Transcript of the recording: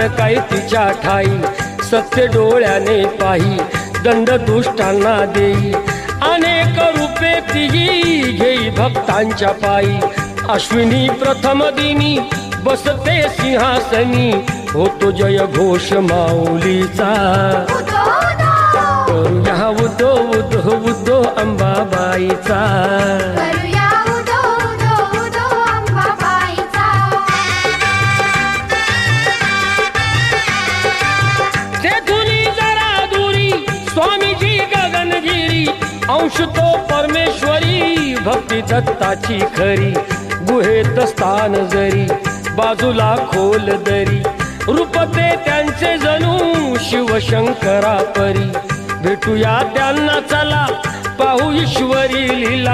काय तिच्या ठाई, सत्य डोळ्याने पाही दंड दुष्टांना देई, अनेक रूपे तिघी घेई भक्तांच्या पायी, अश्विनी प्रथम दिनी बसते सिंहासनी, होतो जय घोष माऊलीचा, करूया उदो उदो उदो अंबाबाईचा, करूया उदो उदो उदो अंबाबाईचा. तेथुनी जरा दुरी स्वामीजी गगनगिरी, अंश तो परमेश्वरी भक्ती दत्ताची खरी, गुहेत स्थान जरी बाजूला खोल दरी, रूपते त्यांचे जणू शिवशंकरा परी, भेटूया त्यांना चला पाहू ईश्वरी लीला.